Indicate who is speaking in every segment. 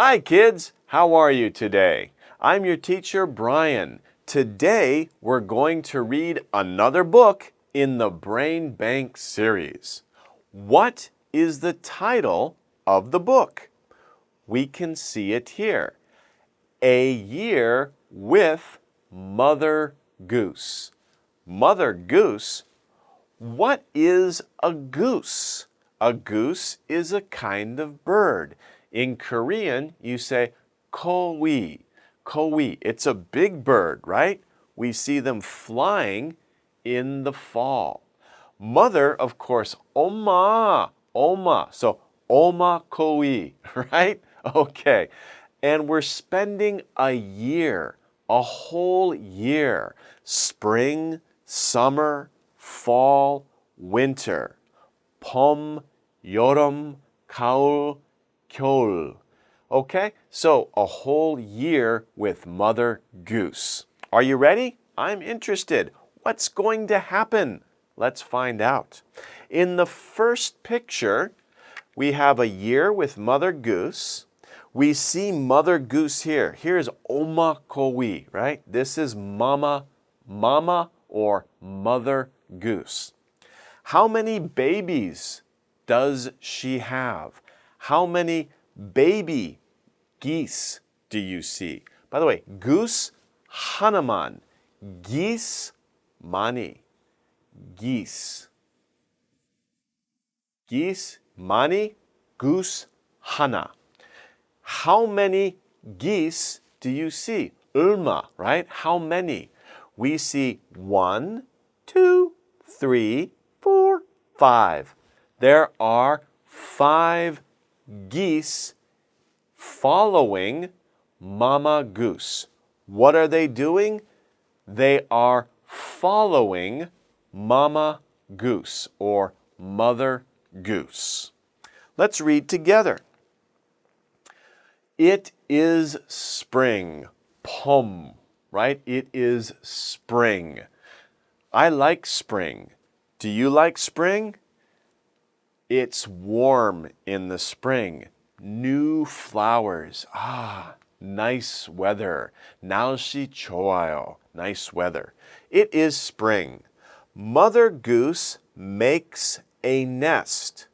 Speaker 1: Hi kids, how are you today? I'm your teacher Brian. Today we're going to read another book in the Brain Bank series. What is the title of the book? We can see it here. A Year with Mother Goose. Mother Goose? What is a goose? A goose is a kind of bird. In Korean, you say kowi. Kowi. It's a big bird, right? We see them flying in the fall. Mother, of course, oma. Oma. So oma kowi, right? Okay. And we're spending a year, a whole year. Spring, summer, fall, winter. 봄, 여름, 가을, 겨울. Okay, so a whole year with Mother Goose. Are you ready? I'm interested. What's going to happen? Let's find out. In the first picture, we have a year with Mother Goose. We see Mother Goose here. Here's oma kowi, right? This is mama or Mother Goose. How many babies does she have? How many baby geese do you see? By the way, goose 하나만, geese 많이. Geese. Geese 많이, goose 하나. How many geese do you see? 얼마, right? How many? We see 1, 2, 3, 4, 5. There are 5 geese following Mama Goose. What are they doing? They are following Mama Goose or Mother Goose. Let's read together. It is spring. 봄, right? It is spring. I like spring. Do you like spring? It's warm in the spring. New flowers. Nice weather. 날씨 좋아요. Nice weather. It is spring. Mother Goose makes a nest.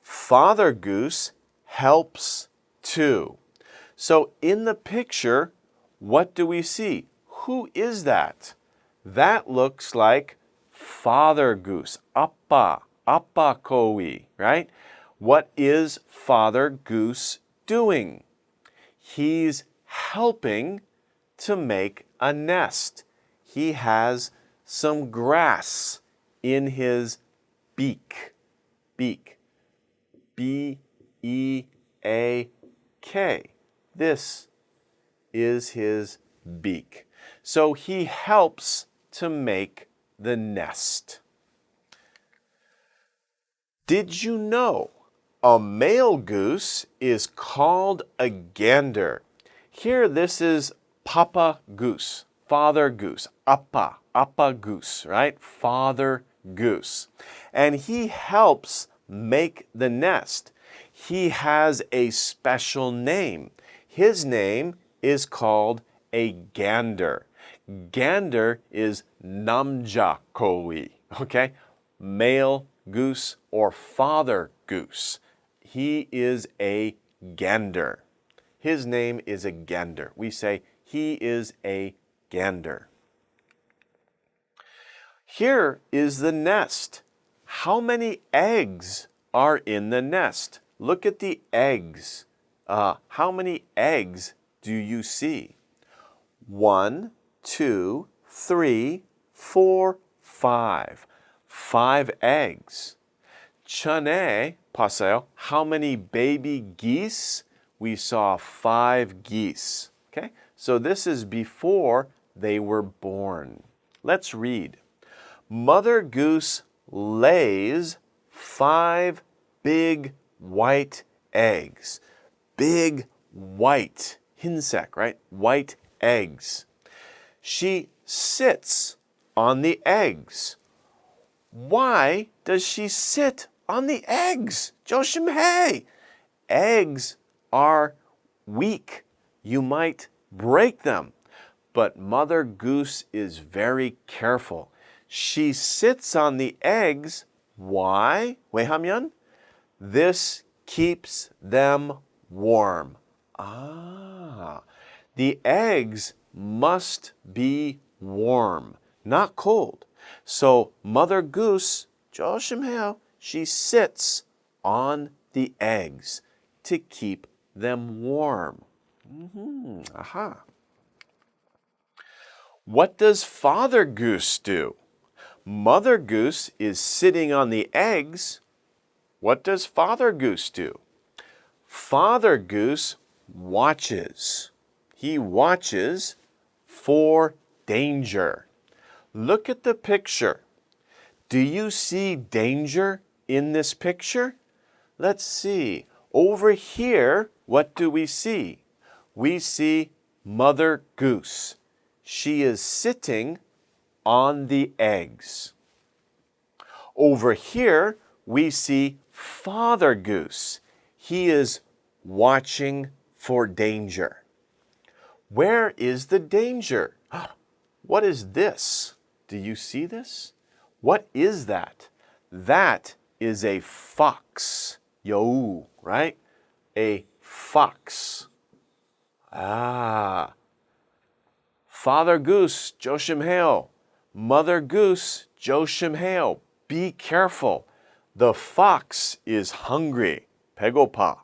Speaker 1: Father Goose helps too. So in the picture, what do we see? Who is that? That looks like Father Goose. 아빠 kowi, right? What is Father Goose doing? He's helping to make a nest. He has some grass in his beak. Beak. B-E-A-K. This is his beak. So he helps to make the nest. Did you know a male goose is called a gander? Here, this is Papa Goose, Father Goose, Appa Goose, right? Father Goose. And he helps make the nest. He has a special name. His name is called a gander. Gander is 남자 kowi, okay? Male goose or father goose. He is a gander. His name is a gander. We say he is a gander. Here is the nest. How many eggs are in the nest? Look at the eggs. How many eggs do you see? 1, 2, 3, 4, 5. 5 eggs. 전에 봤어요? How many baby geese? We saw 5 geese. Okay? So this is before they were born. Let's read. Mother Goose lays 5 big white eggs. Big white, 흰색, right? White eggs. She sits on the eggs. Why does she sit on the eggs? 조심해. Eggs are weak. You might break them. But Mother Goose is very careful. She sits on the eggs. Why? 왜냐면 this keeps them warm. The eggs must be warm, not cold. So Mother Goose, 조심해요, she sits on the eggs to keep them warm. What does Father Goose do? Mother Goose is sitting on the eggs. What does Father Goose do? Father Goose watches. He watches for danger. Look at the picture. Do you see danger in this picture? Let's see. Over here, what do we see? We see Mother Goose. She is sitting on the eggs. Over here, we see Father Goose. He is watching for danger. Where is the danger? What is this? Do you see this? What is that? That is a fox. Yo, right? A fox. Father Goose, 조심해요. Mother Goose, 조심해요. Be careful. The fox is hungry. 배고파.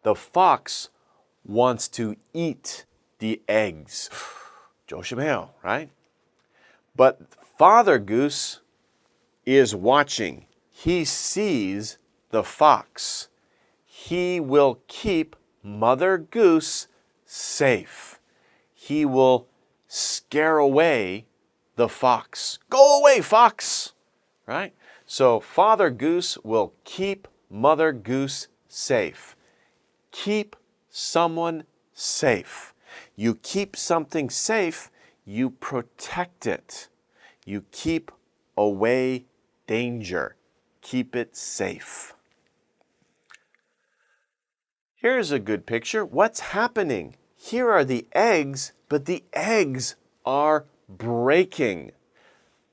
Speaker 1: The fox wants to eat the eggs. 조심해요, right? But Father Goose is watching. He sees the fox. He will keep Mother Goose safe. He will scare away the fox. Go away, fox! Right? So Father Goose will keep Mother Goose safe. Keep someone safe. You keep something safe, you protect it. You keep away danger. Keep it safe. Here's a good picture. What's happening? Here are the eggs, but the eggs are breaking.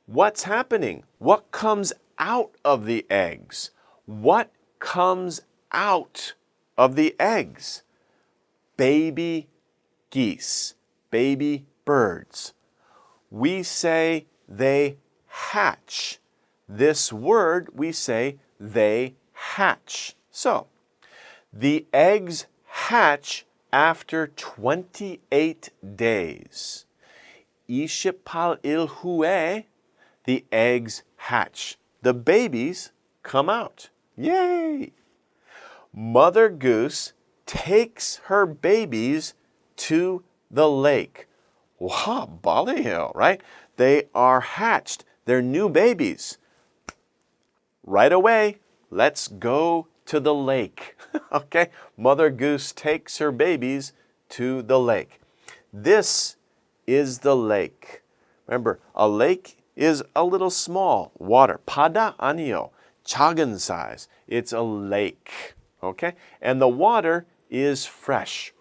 Speaker 1: What's happening? What comes out of the eggs? What comes out of the eggs? Baby geese, baby birds. We say they hatch. This word, we say they hatch. So, the eggs hatch after 28 days. 28일 후에 the eggs hatch. The babies come out. Yay! Mother Goose takes her babies to the lake. Wow, bal이에요, right? They are hatched. They're new babies. Right away, let's go to the lake. Okay? Mother Goose takes her babies to the lake. This is the lake. Remember, a lake is a little small. Water. 바다 아니요. 작은 size. It's a lake. Okay? And the water is fresh.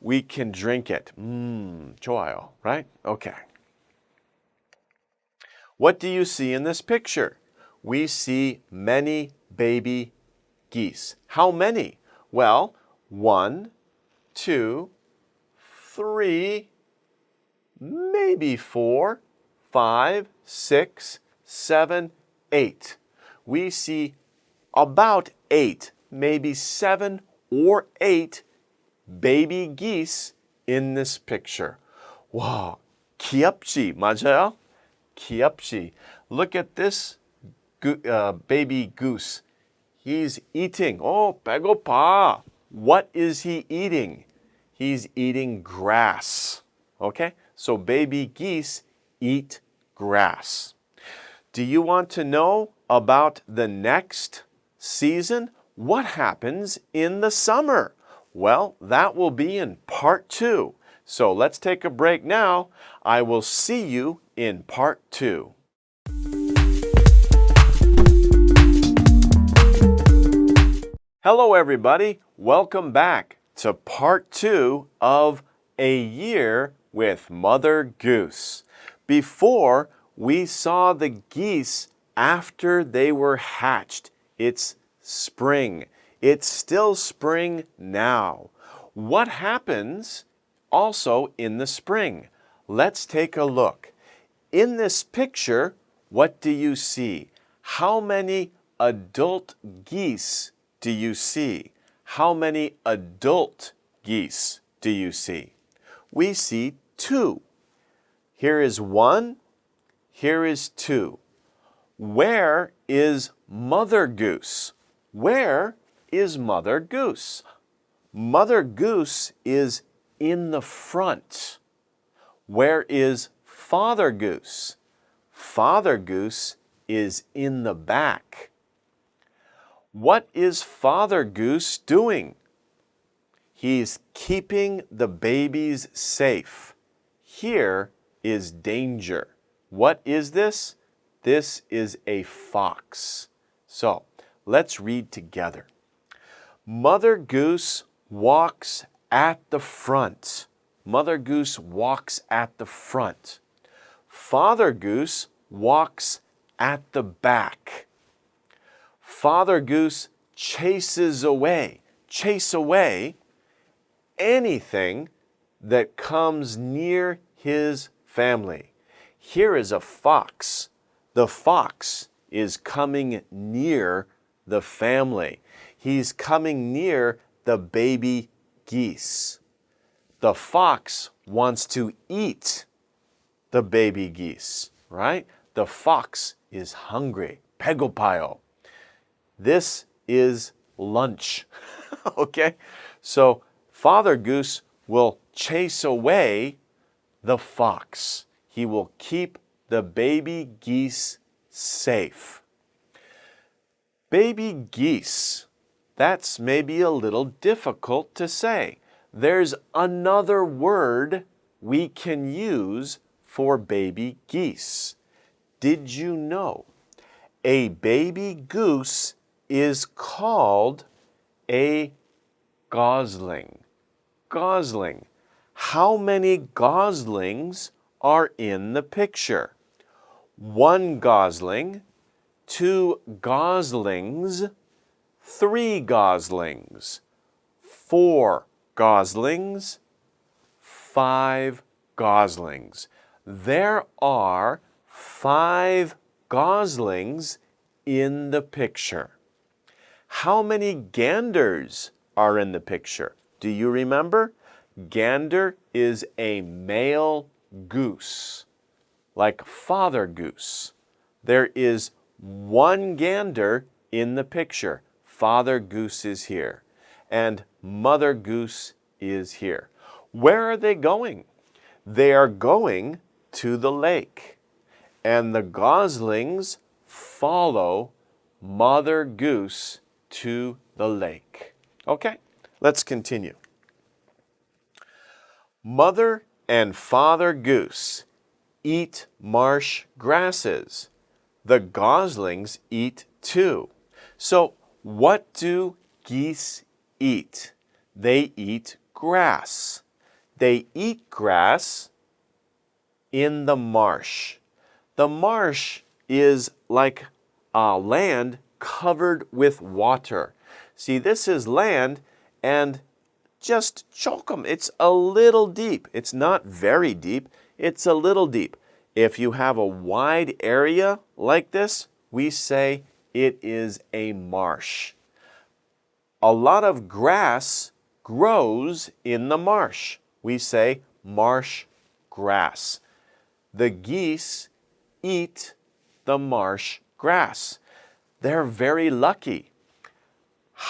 Speaker 1: We can drink it. 좋아요. Right? Okay. What do you see in this picture? We see many baby geese. How many? Well, 1, 2, 3, maybe 4, 5, 6, 7, 8. We see about 8, maybe 7 or 8 baby geese in this picture. Wow, 귀엽지, 맞아요? 귀엽지. Look at this baby goose. He's eating. Oh, 배고파. What is he eating? He's eating grass. Okay? So baby geese eat grass. Do you want to know about the next season? What happens in the summer? Well, that will be in part 2. So let's take a break now. I will see you in part 2. Hello, everybody. Welcome back. to part 2 of A Year with Mother Goose. Before, we saw the geese after they were hatched. It's spring. It's still spring now. What happens also in the spring? Let's take a look. In this picture, what do you see? How many adult geese do you see? How many adult geese do you see? We see 2. Here is 1. Here is 2. Where is Mother Goose? Where is Mother Goose? Mother Goose is in the front. Where is Father Goose? Father Goose is in the back. What is Father Goose doing? He's keeping the babies safe. Here is danger. What is this? This is a fox. So, let's read together. Mother Goose walks at the front. Mother Goose walks at the front. Father Goose walks at the back. Father Goose chases away anything that comes near his family. Here is a fox. The fox is coming near the family. He's coming near the baby geese. The fox wants to eat the baby geese, right? The fox is hungry. 배고파요. This is lunch. Okay? So Father Goose will chase away the fox. He will keep the baby geese safe. Baby geese. That's maybe a little difficult to say. There's another word we can use for baby geese. Did you know? A baby goose is called a gosling. Gosling. How many goslings are in the picture? 1 gosling, 2 goslings, 3 goslings, 4 goslings, 5 goslings. There are 5 goslings in the picture. How many ganders are in the picture? Do you remember? Gander is a male goose, like Father Goose. There is 1 gander in the picture. Father Goose is here, and Mother Goose is here. Where are they going? They are going to the lake, and the goslings follow Mother Goose to the lake. Okay, let's continue. Mother and Father Goose eat marsh grasses. The goslings eat too. So, what do geese eat? They eat grass. They eat grass in the marsh. The marsh is like land covered with water. See, this is land, and just choke 'em. It's a little deep. It's not very deep. It's a little deep. If you have a wide area like this, we say it is a marsh. A lot of grass grows in the marsh. We say marsh grass. The geese eat the marsh grass. They're very lucky.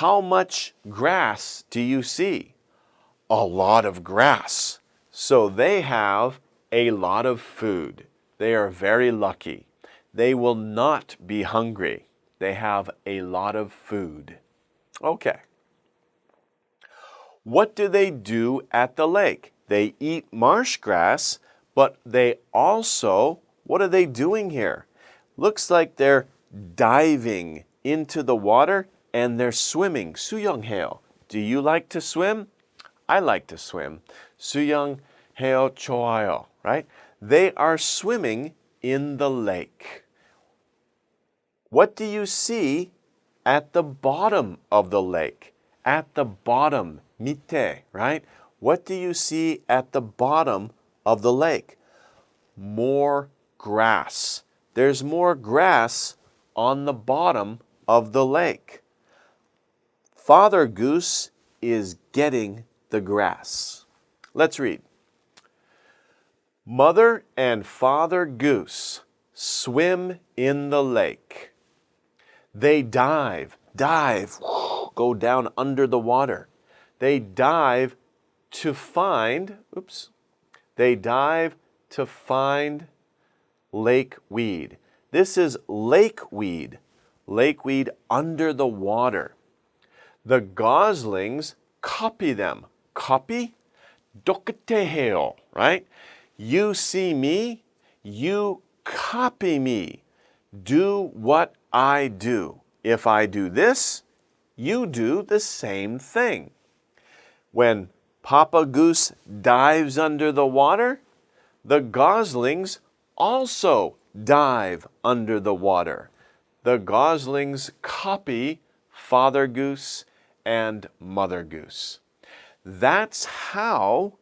Speaker 1: How much grass do you see? A lot of grass. So they have a lot of food. They are very lucky. They will not be hungry. They have a lot of food. Okay. What do they do at the lake? They eat marsh grass, but they also, what are they doing here? Looks like they're diving into the water and they're swimming. 수영해요. Do you like to swim? I like to swim. 수영해요 좋아요, right? They are swimming in the lake. What do you see at the bottom of the lake? At the bottom, 밑에, right? What do you see at the bottom of the lake? More grass. There's more grass on the bottom of the lake. Father Goose is getting the grass. Let's read. Mother and Father Goose swim in the lake. They dive, go down under the water. They dive to find, lake weed. This is lake weed under the water. The goslings copy them. Copy? 똑같아 해요, right? You see me, you copy me. Do what I do. If I do this, you do the same thing. When Papa Goose dives under the water, the goslings also dive under the water. The goslings copy Father Goose and Mother Goose. That's how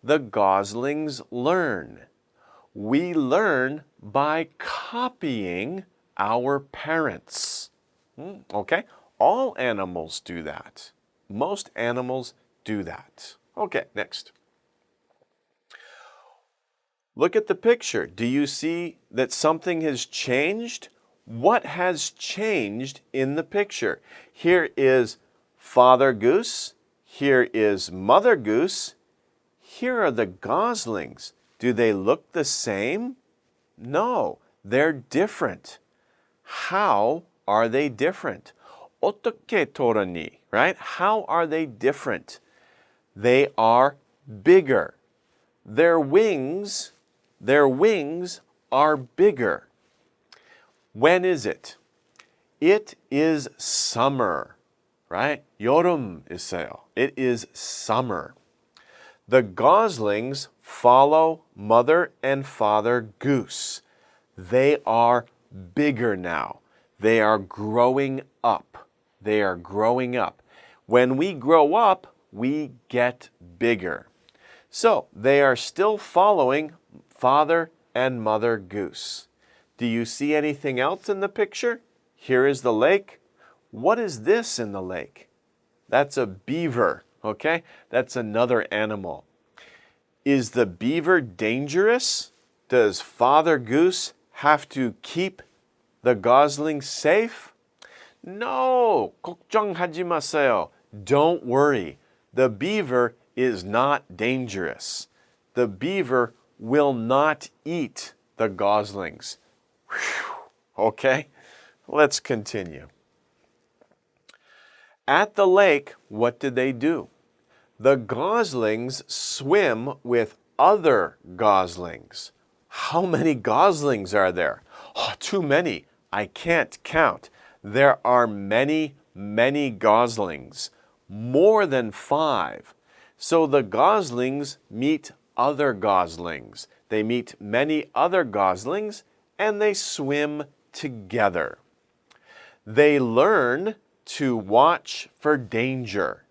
Speaker 1: the goslings learn. We learn by copying our parents. Okay? All animals do that. Most animals do that. Okay, next. Look at the picture. Do you see that something has changed? What has changed in the picture? Here is Father Goose. Here is Mother Goose. Here are the goslings. Do they look the same? No, they're different. How are they different? 어떻게 다르니? Right? How are they different? They are bigger. Their wings are bigger. When is it? It is summer, right? 여름 있어요. It is summer. The goslings follow Mother and Father Goose. They are bigger now. They are growing up. They are growing up. When we grow up, we get bigger. So they are still following Father and Mother Goose. Do you see anything else in the picture? Here is the lake. What is this in the lake? That's a beaver, okay? That's another animal. Is the beaver dangerous? Does Father Goose have to keep the goslings safe? No, 걱정하지 마세요. Don't worry. The beaver is not dangerous. The beaver will not eat the goslings. Whew. Okay, let's continue. At the lake, what did they do? The goslings swim with other goslings. How many goslings are there? Oh, too many. I can't count. There are many, many goslings. More than 5. So the goslings meet other goslings. They meet many other goslings and they swim together. They learn to watch for danger.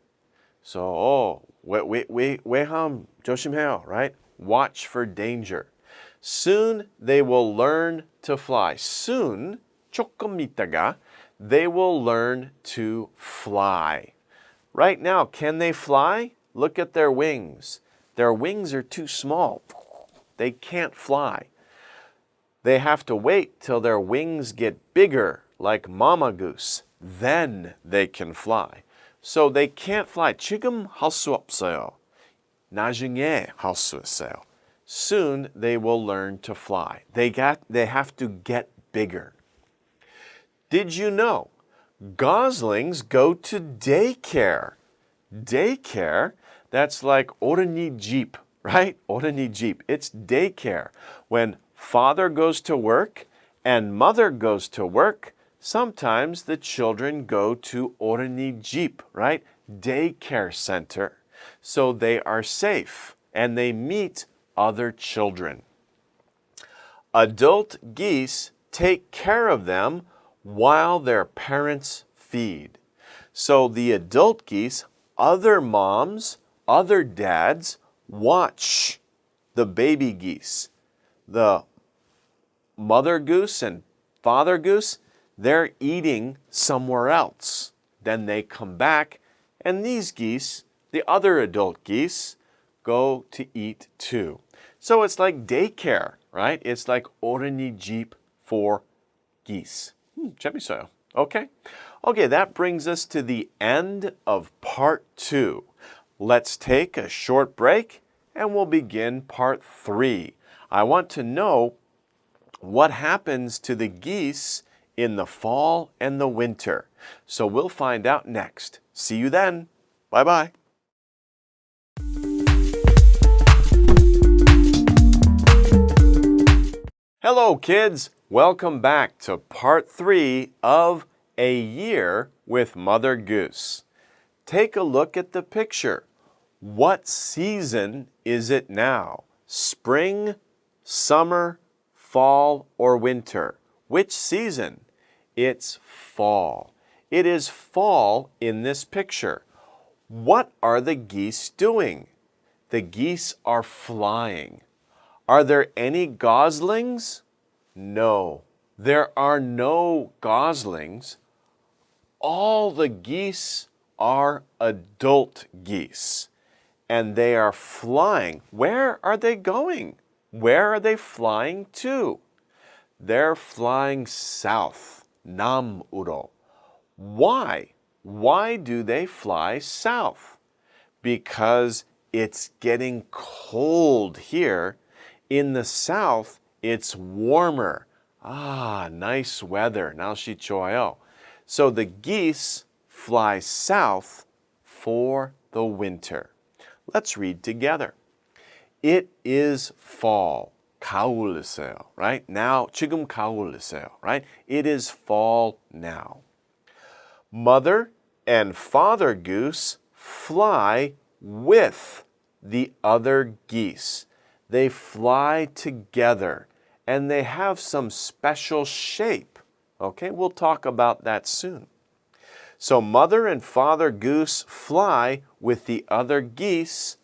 Speaker 1: So, 외함 조심해요, right? Watch for danger. Soon they will learn to fly. Soon, 조금 있다가, they will learn to fly. Right now, can they fly? Look at their wings. Their wings are too small. They can't fly. They have to wait till their wings get bigger, like Mama Goose. Then they can fly. So they can't fly. 지금 할 수 없어요. 나중에 할 수 있어요. Soon they will learn to fly. They have to get bigger. Did you know goslings go to daycare? Daycare, that's like 어린이집, right? 어린이집. It's daycare. When father goes to work and mother goes to work, sometimes the children go to 어린이집, right? Daycare center. so they are safe and they meet other children. Adult geese take care of them while their parents feed. So the adult geese, other moms, other dads, watch the baby geese. The mother goose and father goose, they're eating somewhere else. Then they come back, and these geese, the other adult geese, go to eat too. So it's like daycare, right? It's like 어린이집 for geese. 재밌어요. Okay? Okay, that brings us to the end of part 2. Let's take a short break and we'll begin part 3. I want to know what happens to the geese in the fall and the winter. So we'll find out next. See you then. Bye-bye. Hello, kids. Welcome back to part 3 of A Year with Mother Goose. Take a look at the picture. What season is it now? Spring, summer, fall, or winter? Which season? It's fall. It is fall in this picture. What are the geese doing? The geese are flying. Are there any goslings? No, there are no goslings. All the geese are adult geese, and they are flying. Where are they going? Where are they flying to? They're flying south, 남으로. Why? Why do they fly south? Because it's getting cold here. In the south, it's warmer. Nice weather. 날씨 좋아요. So the geese fly south for the winter. Let's read together. It is fall. 가을이세요, right? Now, 지금 가을이세요, right? It is fall now. Mother and father goose fly with the other geese. They fly together, and they have some special shape. Okay, we'll talk about that soon. So mother and father goose fly with the other geese,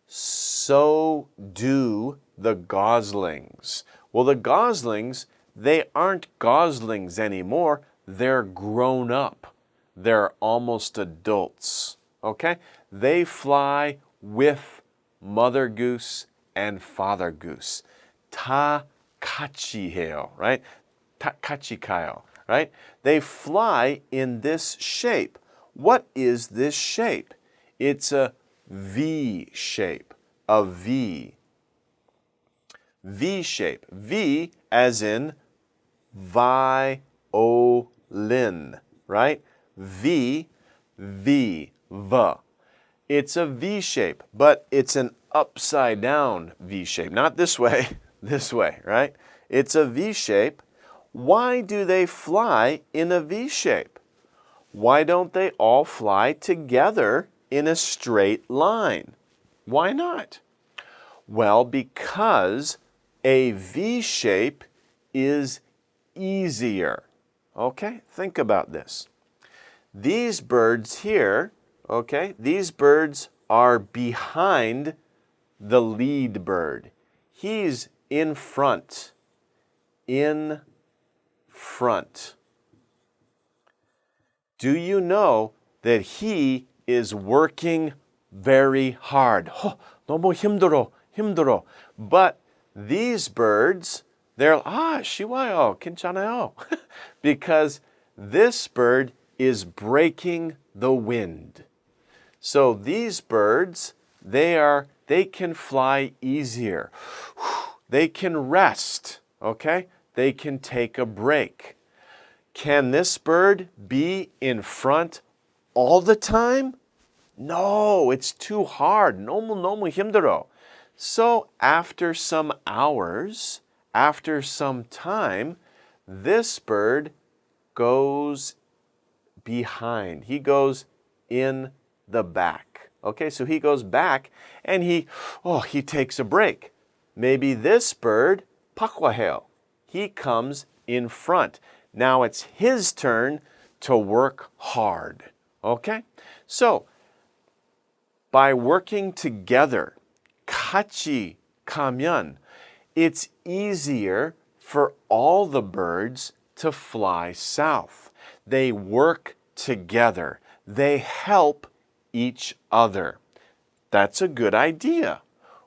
Speaker 1: so do the goslings. Well, the goslings, they aren't goslings anymore. They're grown up. They're almost adults. Okay? They fly with mother goose and father goose. 다 같이 해요, right? 다 같이 가요, right? They fly in this shape. What is this shape? It's a V shape, a V. V shape. V as in violin, right? V, V, V. It's a V shape, but it's an upside down V shape. Not this way, this way, right? It's a V shape. Why do they fly in a V shape? Why don't they all fly together in a straight line? Why not? Well, because a V shape is easier. Okay, think about this. These birds here, okay, these birds are behind the lead bird. He's in front. In front. Do you know that he is working very hard? 너무 힘들어. But these birds, they're, 쉬워요, 괜찮아요. Because this bird is breaking the wind. So these birds, they can fly easier. They can rest, okay? They can take a break. Can this bird be in front all the time? No, it's too hard. 너무 힘들어. So after some hours, after some time, this bird goes behind. He goes in the back. Okay, so he goes back and he takes a break. Maybe this bird, 복수형, he comes in front. Now it's his turn to work hard. Okay? So, by working together, 같이 가면, it's easier for all the birds to fly south. They work together. They help each other. That's a good idea.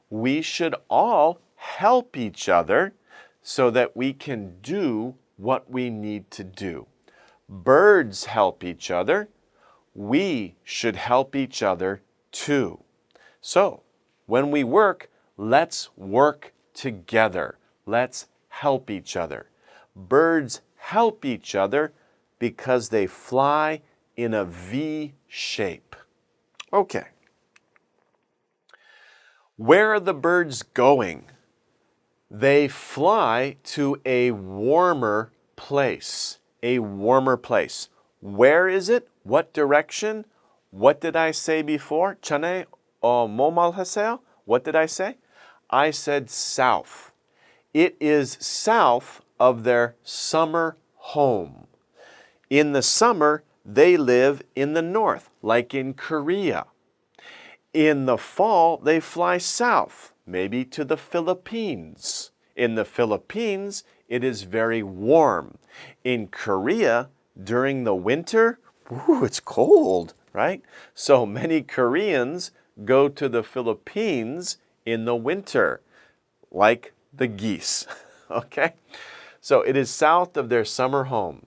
Speaker 1: We should all help each other so that we can do what we need to do. Birds help each other. We should help each other too. So, when we work, let's work together. Let's help each other. Birds help each other because they fly in a V shape. Okay. Where are the birds going? They fly to a warmer place. A warmer place. Where is it? What direction? What did I say before? 전에 뭐 말했어요? What did I say? I said south. It is south of their summer home. In the summer, they live in the north, like in Korea. In the fall, they fly south, maybe to the Philippines. In the Philippines, it is very warm. In Korea, during the winter, it's cold, right? So many Koreans go to the Philippines in the winter, like the geese, okay? So it is south of their summer home.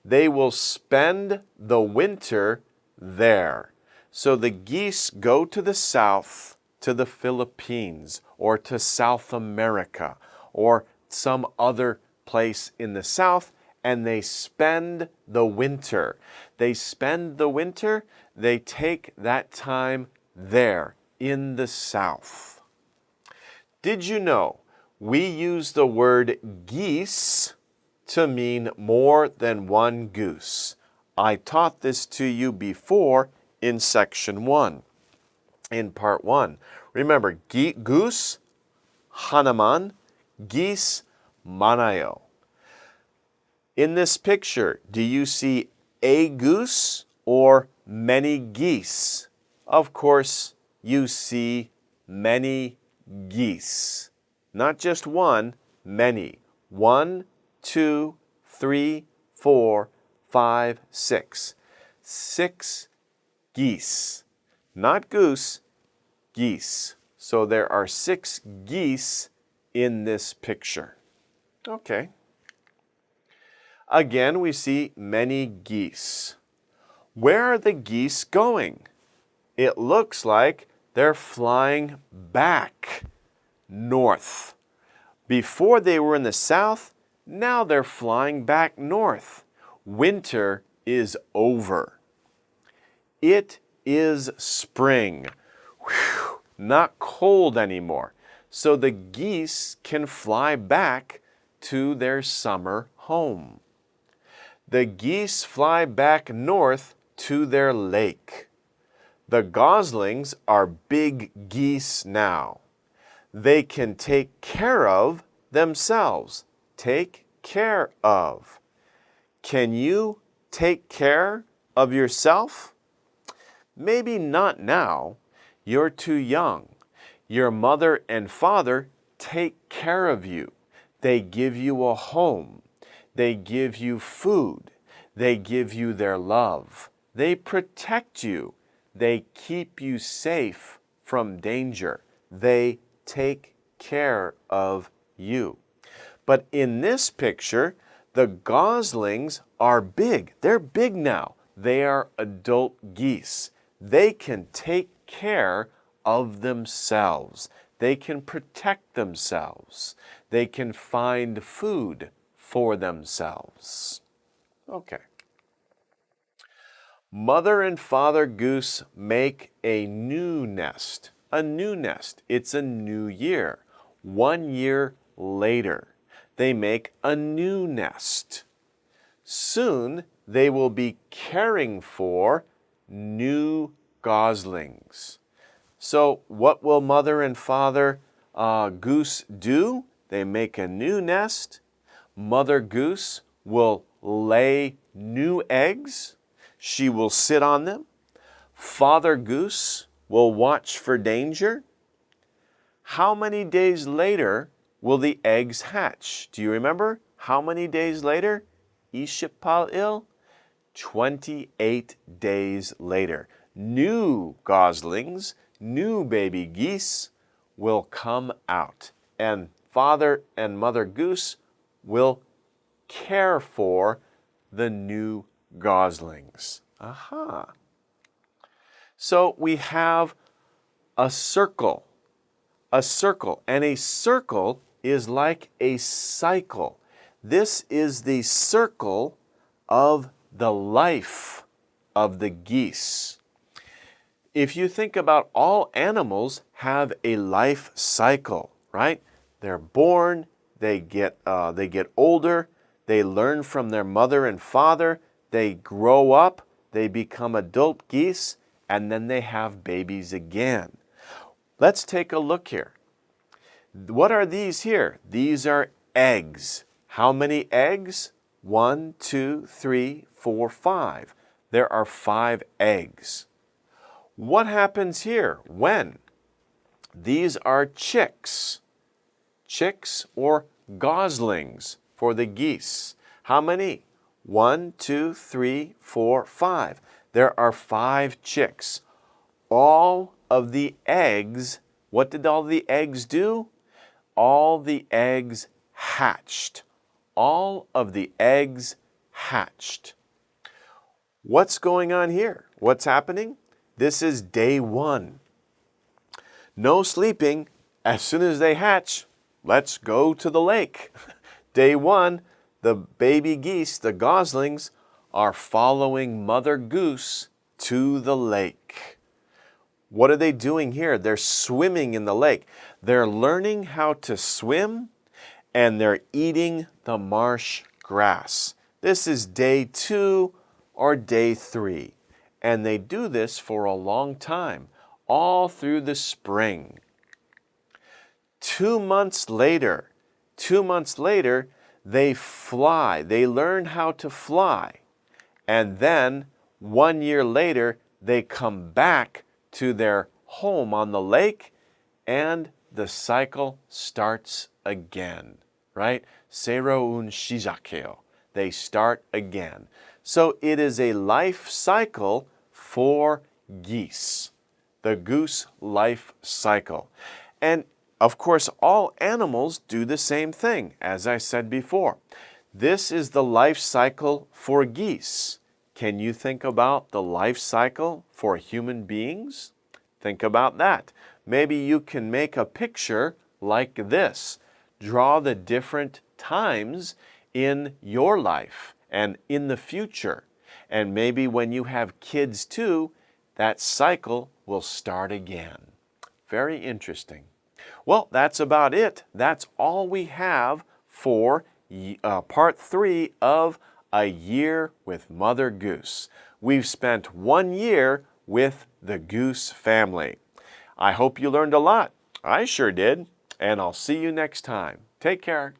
Speaker 1: They will spend the winter there. So the geese go to the south, to the Philippines, or to South America, or some other place in the south, and they spend the winter. They spend the winter, they take that time there in the south. Did you know we use the word geese to mean more than one goose? I taught this to you before in section 1, in part 1. Remember, goose, 하나만, geese, 많아요. In this picture, do you see a goose or many geese? Of course, you see many geese. Not just one, many. 1, 2, 3, 4, 5, 6. 6 geese. Not goose, geese. So there are 6 geese in this picture. Okay. Again, we see many geese. Where are the geese going? It looks like they're flying back north. Before they were in the south, now they're flying back north. Winter is over. It is spring. Whew, not cold anymore. So the geese can fly back to their summer home. The geese fly back north to their lake. The goslings are big geese now. They can take care of themselves. Take care of. Can you take care of yourself? Maybe not now. You're too young. Your mother and father take care of you. They give you a home. They give you food. They give you their love. They protect you. They keep you safe from danger. They take care of you. But in this picture, the goslings are big. They're big now. They are adult geese. They can take care of themselves. They can protect themselves. They can find food for themselves. Okay. Mother and Father Goose make a new nest. A new nest. It's a new year. 1 year later, they make a new nest. Soon, they will be caring for new goslings. So what will mother and father goose do? They make a new nest. Mother goose will lay new eggs. She will sit on them. Father goose will watch for danger. How many days later will the eggs hatch? Do you remember? How many days later? 28일? 28 days later. New goslings, new baby geese will come out. And father and mother goose will care for the new goslings. Aha. So we have a circle. A circle. And a circle is like a cycle. This is the circle of the life of the geese. If you think about all animals have a life cycle, right? They're born, they get older, they learn from their mother and father, they grow up, they become adult geese, and then they have babies again. Let's take a look here. What are these here? These are eggs. How many eggs? 1, 2, 3, 4, 5. There are 5 eggs. What happens here? When? These are chicks. Chicks or goslings for the geese. How many? 1, 2, 3, 4, 5. There are 5 chicks. All of the eggs, what did all the eggs do? All the eggs hatched. All of the eggs hatched. What's going on here? What's happening? This is day 1. No sleeping. As soon as they hatch, let's go to the lake. Day 1, the baby geese, the goslings, are following Mother Goose to the lake. What are they doing here? They're swimming in the lake. They're learning how to swim, and they're eating the marsh grass. This is day 2 or day 3. And they do this for a long time, all through the spring. 2 months later, they fly. They learn how to fly. And then 1 year later, they come back to their home on the lake, and the cycle starts again, right? 새로운 시작해요. They start again. So it is a life cycle for geese, the goose life cycle. And of course, all animals do the same thing, as I said before. This is the life cycle for geese. Can you think about the life cycle for human beings? Think about that. Maybe you can make a picture like this. Draw the different times in your life and in the future. And maybe when you have kids too, that cycle will start again. Very interesting. Well, that's about it. That's all we have for part 3 of A Year with Mother Goose. We've spent 1 year with the Goose family. I hope you learned a lot. I sure did. And I'll see you next time. Take care.